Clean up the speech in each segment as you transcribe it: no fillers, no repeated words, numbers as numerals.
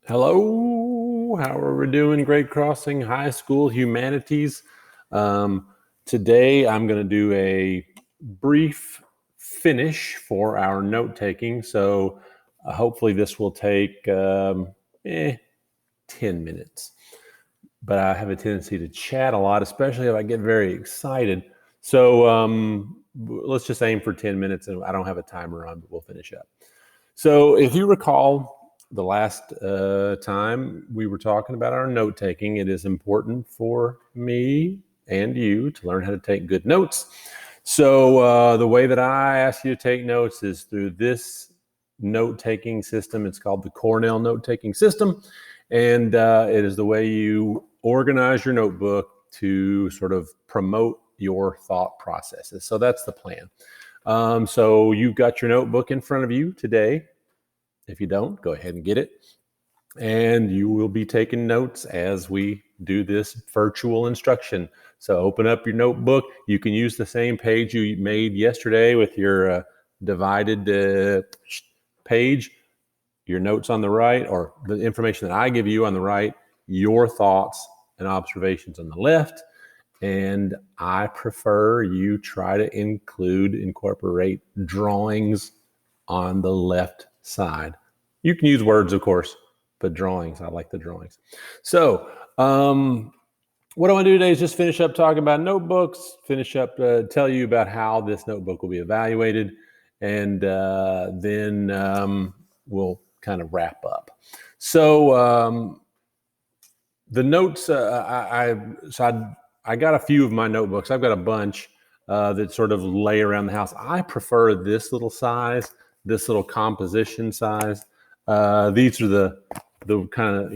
Hello, how are we doing? Grade Crossing High School Humanities. Today I'm going to do a brief finish for our note taking. So hopefully this will take 10 minutes. But I have a tendency to chat a lot, especially if I get very excited. So let's just aim for 10 minutes, and I don't have a timer on, but we'll finish up. So if you recall, the last time we were talking about our note taking, it is important for me and you to learn how to take good notes. So the way that I ask you to take notes is through this note taking system. It's called the Cornell note taking system. And it is the way you organize your notebook to sort of promote your thought processes. So that's the plan. So you've got your notebook in front of you today. If you don't, go ahead and get it. And you will be taking notes as we do this virtual instruction. So open up your notebook. You can use the same page you made yesterday with your divided page, your notes on the right, or the information that I give you on the right, your thoughts and observations on the left. And I prefer you try to incorporate drawings on the left side. You can use words, of course, but drawings, I like the drawings. So what I want to do today is just finish up talking about notebooks, tell you about how this notebook will be evaluated, and then we'll kind of wrap up. So the notes, I got a few of my notebooks. I've got a bunch that sort of lay around the house. I prefer this little size, this little composition size. These are the kind of,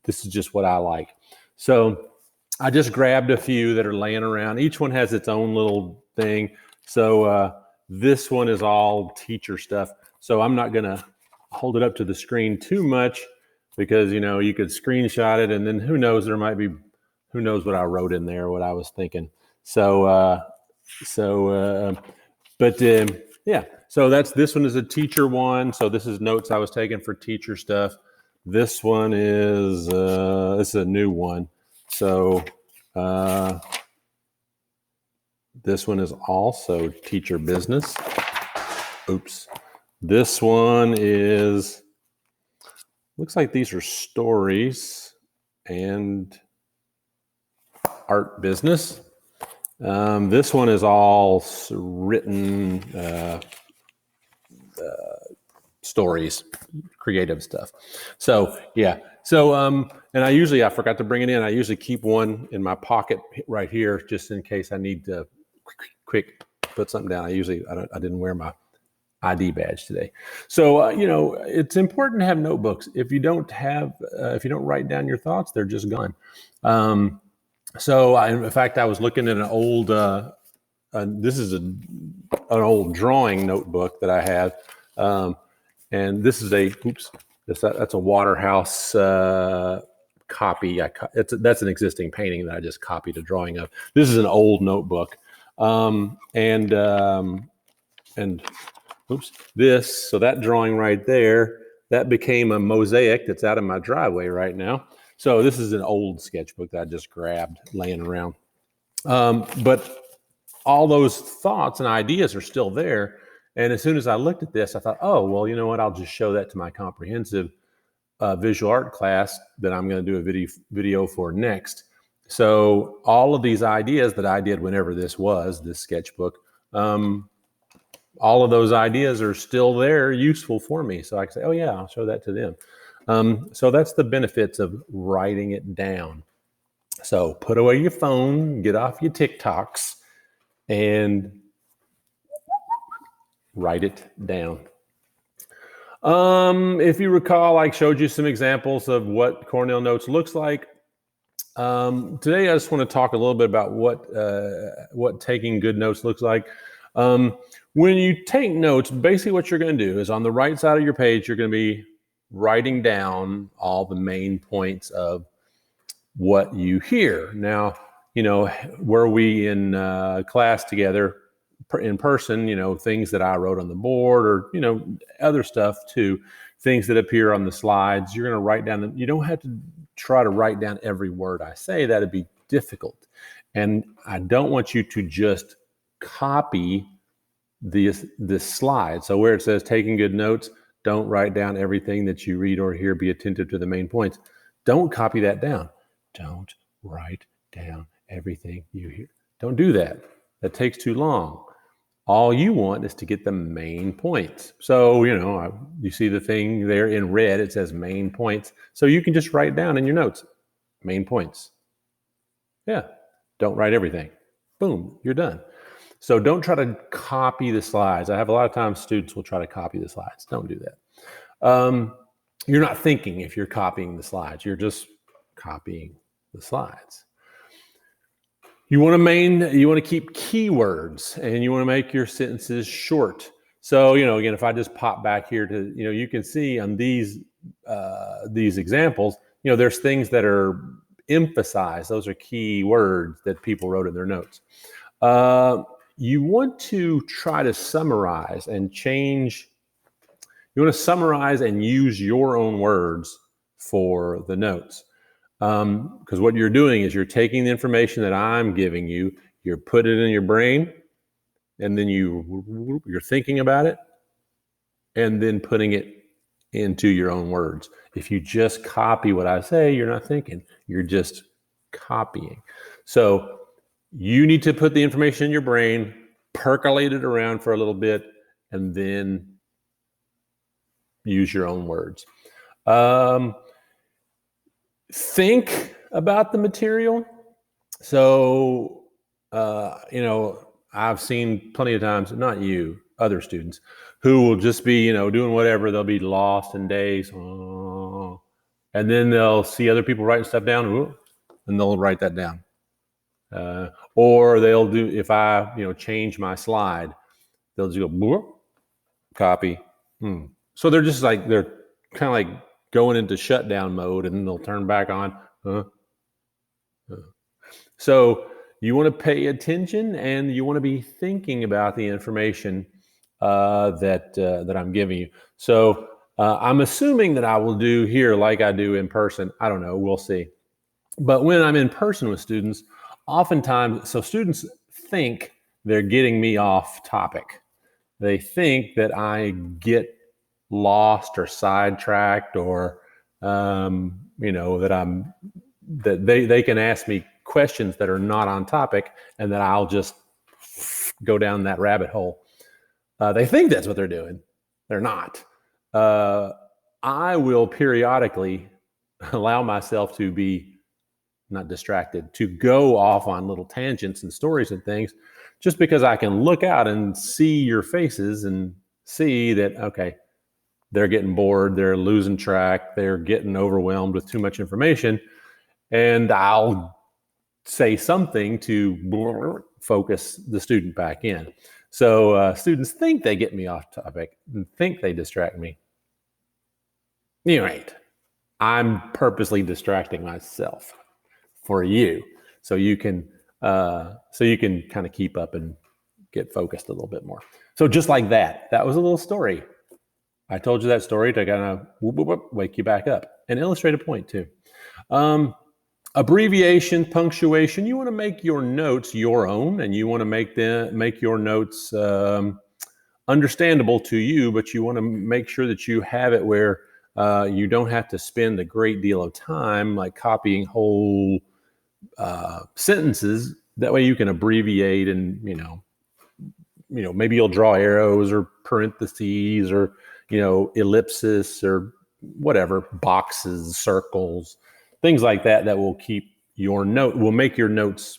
this is just what I like. So I just grabbed a few that are laying around. Each one has its own little thing. So this one is all teacher stuff. So I'm not going to hold it up to the screen too much because, you could screenshot it and then who knows, who knows what I wrote in there, what I was thinking. Yeah. So this one is a teacher one. So this is notes I was taking for teacher stuff. This one is, this is a new one. So this one is also teacher business. Oops. This one looks like these are stories and art business. This one is all written stories, creative stuff. So yeah. So and I forgot to bring it in. I usually keep one in my pocket right here just in case I need to quick put something down. I didn't wear my ID badge today. So it's important to have notebooks. If you don't write down your thoughts, they're just gone. In fact, I was looking at an old, this is an old drawing notebook that I have. And this is that's a Waterhouse copy. That's an existing painting that I just copied a drawing of. This is an old notebook. So that drawing right there, that became a mosaic that's out in my driveway right now. So this is an old sketchbook that I just grabbed laying around. But all those thoughts and ideas are still there. And as soon as I looked at this, I thought, oh, well, you know what? I'll just show that to my comprehensive visual art class that I'm going to do a video for next. So all of these ideas that I did whenever this sketchbook, all of those ideas are still there, useful for me. So I can say, oh yeah, I'll show that to them. So that's the benefits of writing it down. So put away your phone, get off your TikToks, and write it down. If you recall, I showed you some examples of what Cornell Notes looks like. Today, I just want to talk a little bit about what taking good notes looks like. When you take notes, basically what you're going to do is on the right side of your page, you're going to be writing down all the main points of what you hear. Now, were we in class together in person, things that I wrote on the board or, other stuff too, things that appear on the slides. You're going to write down, you don't have to try to write down every word I say. That'd be difficult. And I don't want you to just copy this slide. So where it says taking good notes, don't write down everything that you read or hear. Be attentive to the main points. Don't copy that down. Don't write down everything you hear. Don't do that. That takes too long. All you want is to get the main points. So, you see the thing there in red, it says main points. So you can just write down in your notes, main points. Yeah, don't write everything. Boom, you're done. So don't try to copy the slides. I have a lot of times students will try to copy the slides. Don't do that. You're not thinking if you're copying the slides. You're just copying the slides. You want to keep keywords, and you want to make your sentences short. So, again, if I just pop back here to, you can see on these examples, there's things that are emphasized. Those are key words that people wrote in their notes. You want to try to summarize and change. You want to summarize and use your own words for the notes. Because what you're doing is you're taking the information that I'm giving you, you're putting it in your brain, and then you're thinking about it, and then putting it into your own words. If you just copy what I say, you're not thinking, you're just copying. So you need to put the information in your brain, percolate it around for a little bit, and then use your own words. Think about the material. So, I've seen plenty of times, not you, other students, who will just be, doing whatever. They'll be lost in days. And then they'll see other people writing stuff down, and they'll write that down. Or they'll do, if I, change my slide, they'll just go, copy. So they're just like, they're kind of like going into shutdown mode, and then they'll turn back on. So you want to pay attention, and you want to be thinking about the information that I'm giving you. So I'm assuming that I will do here like I do in person. I don't know. We'll see. But when I'm in person with students, oftentimes, so students think they're getting me off topic. They think that I get lost or sidetracked, or that they can ask me questions that are not on topic, and that I'll just go down that rabbit hole. They think that's what they're doing. They're not. I will periodically allow myself to be not distracted, to go off on little tangents and stories and things, just because I can look out and see your faces and see that, okay, they're getting bored, they're losing track, they're getting overwhelmed with too much information, and I'll say something to focus the student back in. So students think they get me off topic and think they distract me. You're right. I'm purposely distracting myself for you, so you can kind of keep up and get focused a little bit more. So just like that was a little story. I told you that story to kind of wake you back up and illustrate a point too. Abbreviation, punctuation. You want to make your notes your own, and you want to make your notes understandable to you, but you want to make sure that you have it where you don't have to spend a great deal of time like copying whole sentences. That way you can abbreviate, and maybe you'll draw arrows or parentheses or ellipsis or whatever, boxes, circles, things like that will keep will make your notes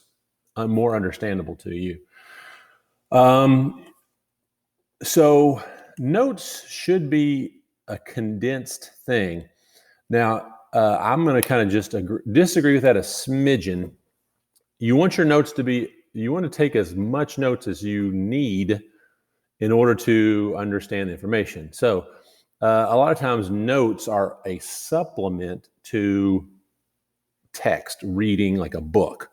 more understandable to you. So notes should be a condensed thing. Now, I'm going to kind of just disagree with that a smidgen. You want your notes you want to take as much notes as you need in order to understand the information. So a lot of times notes are a supplement to text, reading like a book.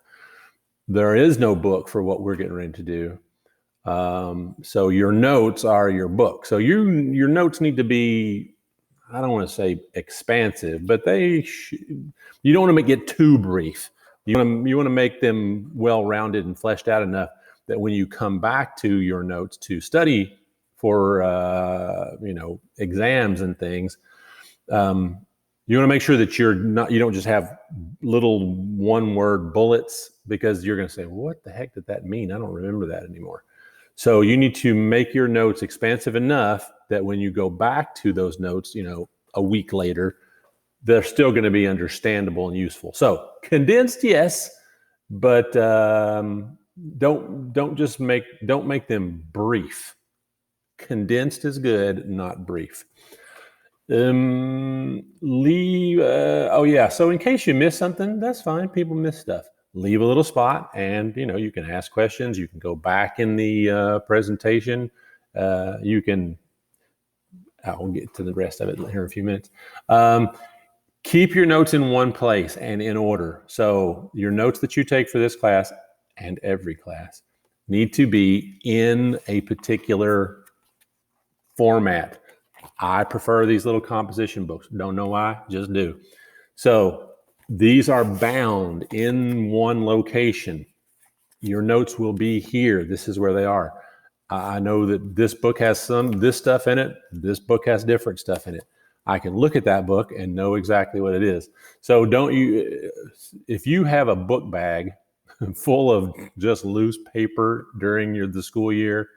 There is no book for what we're getting ready to do. So your notes are your book. So your notes need to be, I don't want to say expansive, but you don't want to get too brief. You want to make them well-rounded and fleshed out enough that when you come back to your notes to study for exams and things, you want to make sure that you don't just have little one-word bullets, because you're going to say, what the heck did that mean? I don't remember that anymore. So you need to make your notes expansive enough that when you go back to those notes, a week later, they're still going to be understandable and useful. So condensed, yes, but don't make them brief. Condensed is good, not brief. So in case you miss something, that's fine. People miss stuff. Leave a little spot, and you can ask questions. You can go back in the presentation. I'll get to the rest of it here in a few minutes. Keep your notes in one place and in order. So your notes that you take for this class and every class need to be in a particular format. I prefer these little composition books. Don't know why, just do. So these are bound in one location. Your notes will be here. This is where they are. I know that this book has this stuff in it. This book has different stuff in it. I can look at that book and know exactly what it is. So if you have a book bag full of just loose paper during the school year,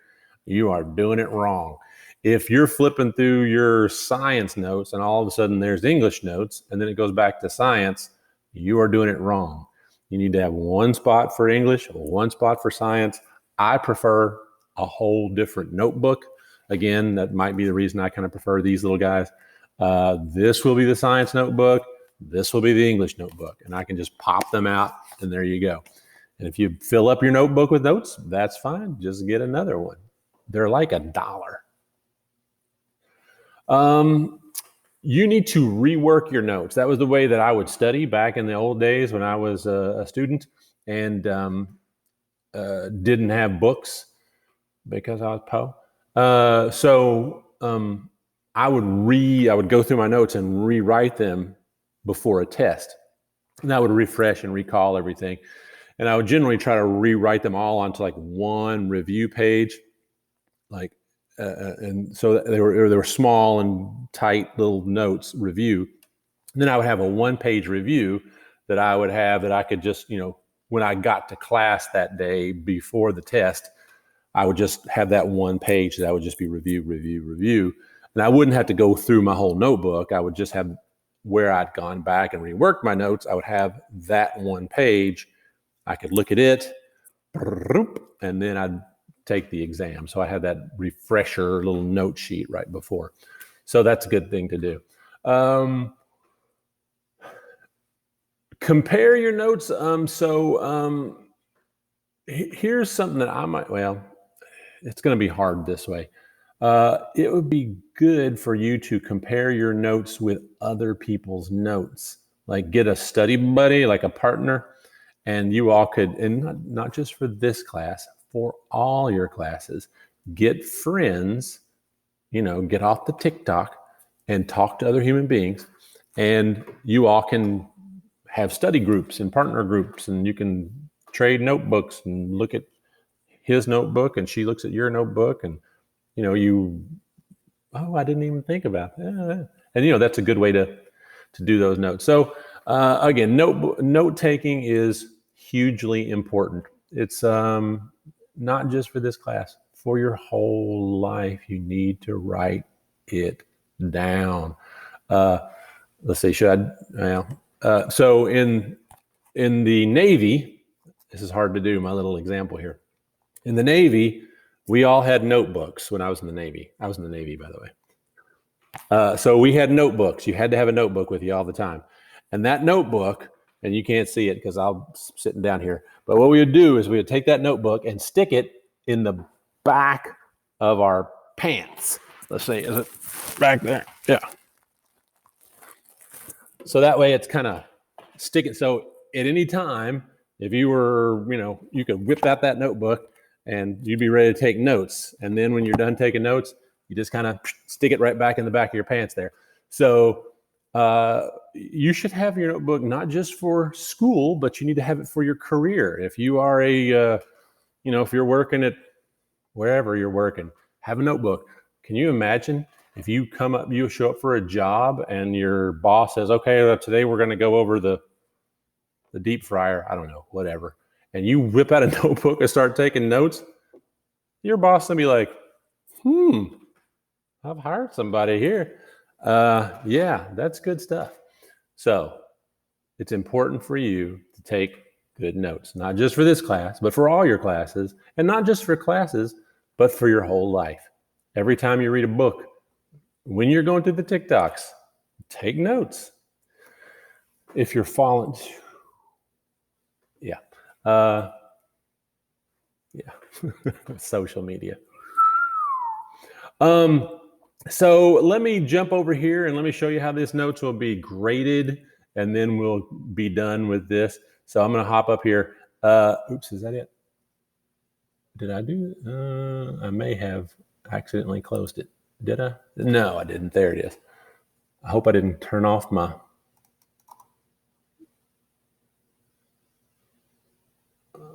you are doing it wrong. If you're flipping through your science notes and all of a sudden there's English notes and then it goes back to science, you are doing it wrong. You need to have one spot for English, one spot for science. I prefer a whole different notebook. Again, that might be the reason I kind of prefer these little guys. This will be the science notebook. This will be the English notebook. And I can just pop them out and there you go. And if you fill up your notebook with notes, that's fine. Just get another one. They're like $1. You need to rework your notes. That was the way that I would study back in the old days when I was a student and didn't have books because I was Poe. I would go through my notes and rewrite them before a test. And that would refresh and recall everything. And I would generally try to rewrite them all onto like one review page, and so they were small and tight little notes review. And then I would have a one-page review that I would have that I could just, when I got to class that day before the test, I would just have that one page that I would just be review. And I wouldn't have to go through my whole notebook. I would just have where I'd gone back and reworked my notes. I would have that one page. I could look at it, and then I'd take the exam. So I had that refresher little note sheet right before. So that's a good thing to do. Compare your notes. Here's something that it's going to be hard this way. It would be good for you to compare your notes with other people's notes, like get a study buddy, like a partner, and you all could, and not just for this class, for all your classes, get friends, get off the TikTok and talk to other human beings. And you all can have study groups and partner groups, and you can trade notebooks and look at his notebook and she looks at your notebook, and I didn't even think about that. And that's a good way to do those notes. So again, note taking is hugely important. It's not just for this class, for your whole life. You need to write it down. Let's see, so in the Navy, this is hard to do, my little example here. In the Navy, we all had notebooks when I was in the Navy. I was in the Navy, by the way. So we had notebooks. You had to have a notebook with you all the time. And that notebook, and you can't see it because I'm sitting down here, but what we would do is we would take that notebook and stick it in the back of our pants. Let's see, is it back there? Yeah. So that way it's kind of sticking. So at any time, if you were, you could whip out that notebook and you'd be ready to take notes. And then when you're done taking notes, you just kind of stick it right back in the back of your pants there. So you should have your notebook not just for school, but you need to have it for your career. If you are if you're working at wherever you're working, have a notebook. Can you imagine if you show up for a job and your boss says, okay, today we're going to go over the deep fryer, I don't know, whatever. And you whip out a notebook and start taking notes, your boss will be like, I've hired somebody here. Yeah, that's good stuff. So it's important for you to take good notes, not just for this class, but for all your classes, and not just for classes, but for your whole life. Every time you read a book, when you're going through the TikToks, take notes. If you're following, social media. So let me jump over here and let me show you how this notes will be graded, and then we'll be done with this. So I'm going to hop up here. Oops, is that it? Did I do it? I may have accidentally closed it. Did I? No, I didn't. There it is. I hope I didn't turn off my...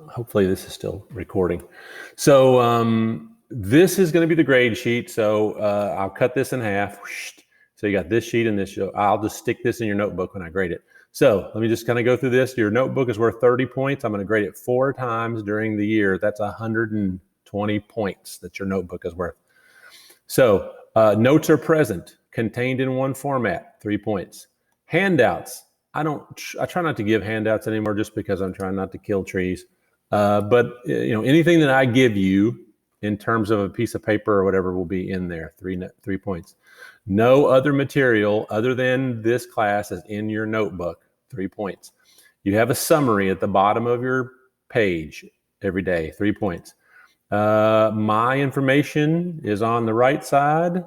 Hopefully this is still recording. So this is going to be the grade sheet. So I'll cut this in half. So you got this sheet and this sheet. I'll just stick this in your notebook when I grade it. So let me just kind of go through this. Your notebook is worth 30 points. I'm going to grade it 4 times during the year. That's 120 points that your notebook is worth. So notes are present, contained in one format, 3 points. Handouts. I try not to give handouts anymore just because I'm trying not to kill trees. But anything that I give you in terms of a piece of paper or whatever will be in there, 3 points. No other material other than this class is in your notebook, 3 points. You have a summary at the bottom of your page every day, 3 points. My information is on the right side,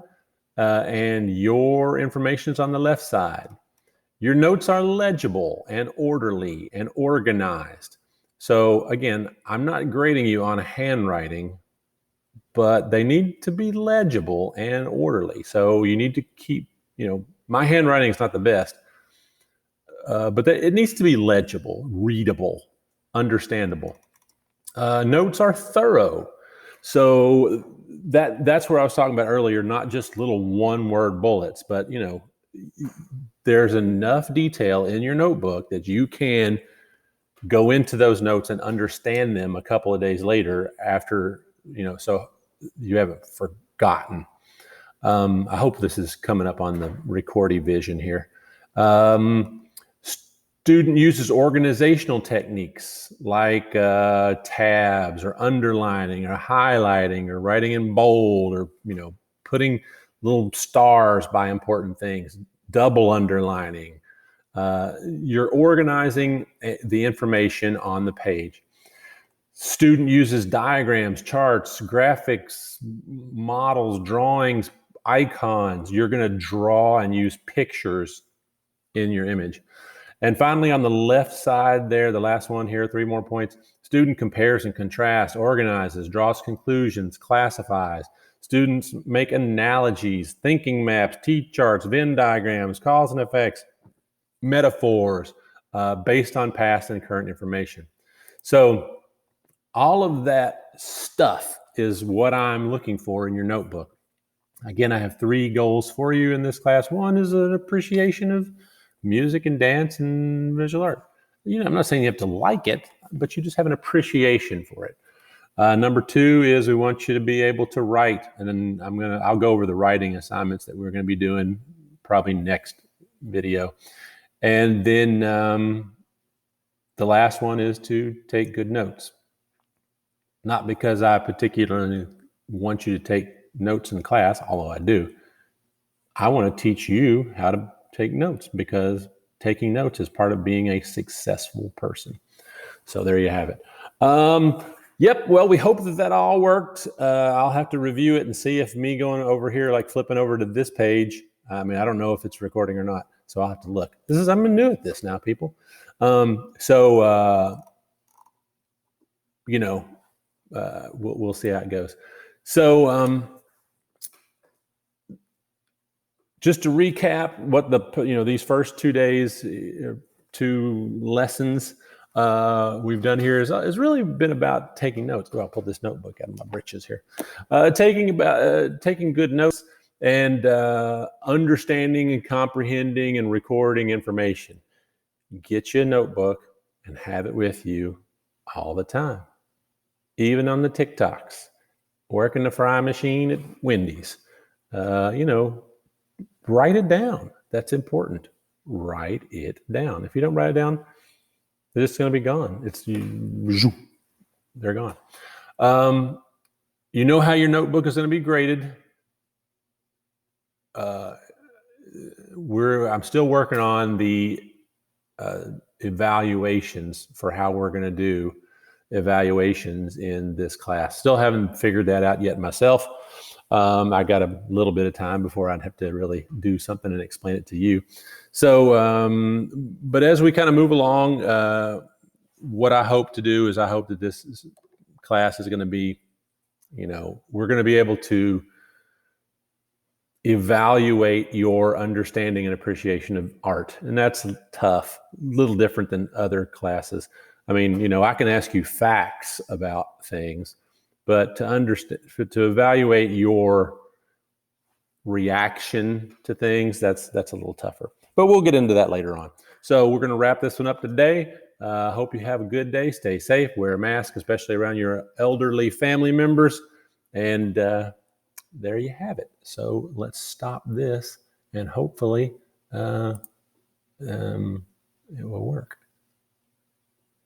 and your information is on the left side. Your notes are legible and orderly and organized. So again, I'm not grading you on handwriting, but they need to be legible and orderly. So you need to keep, my handwriting is not the best, but it needs to be legible, readable, understandable. Notes are thorough. So that's where I was talking about earlier, not just little one-word bullets, but there's enough detail in your notebook that you can go into those notes and understand them a couple of days later after, so you haven't forgotten. I hope this is coming up on the recording vision here. Student uses organizational techniques like tabs or underlining or highlighting or writing in bold or, putting little stars by important things, double underlining. You're organizing the information on the page. Student uses diagrams, charts, graphics, models, drawings, icons. You're going to draw and use pictures in your image. And finally, on the left side there, the last one here, 3 more points. Student compares and contrasts, organizes, draws conclusions, classifies. Students make analogies, thinking maps, T-charts, Venn diagrams, cause and effects, metaphors based on past and current information. So all of that stuff is what I'm looking for in your notebook. Again, I have 3 goals for you in this class. One is an appreciation of music and dance and visual art. I'm not saying you have to like it, but you just have an appreciation for it. Number 2 is we want you to be able to write, and then I'll go over the writing assignments that we're going to be doing probably next video. And then the last one is to take good notes. Not because I particularly want you to take notes in class, although I do. I want to teach you how to take notes because taking notes is part of being a successful person. So there you have it. Yep. Well, we hope that all worked. I'll have to review it and see if me going over here, like flipping over to this page. I don't know if it's recording or not, so I'll have to look. I'm new at this now, people. we'll see how it goes. So just to recap what these first 2 days, 2 lessons we've done here is really been about taking notes. I'll pull this notebook out of my britches here. Taking good notes and understanding and comprehending and recording information. Get you a notebook and have it with you all the time, even on the TikToks, working the fry machine at Wendy's. Write it down. That's important. Write it down. If you don't write it down, they're just going to be gone. They're gone. You know how your notebook is going to be graded. I'm still working on the evaluations for how we're going to do evaluations in this class. Still haven't figured that out yet myself. I got a little bit of time before I'd have to really do something and explain it to you. So, but as we kind of move along, what I hope to do is I hope that this class is going to be, we're going to be able to evaluate your understanding and appreciation of art. And that's tough, a little different than other classes. I mean, I can ask you facts about things, but to evaluate your reaction to things, that's a little tougher. But we'll get into that later on. So we're going to wrap this one up today. Hope you have a good day. Stay safe. Wear a mask, especially around your elderly family members. And there you have it. So let's stop this, and hopefully it will work.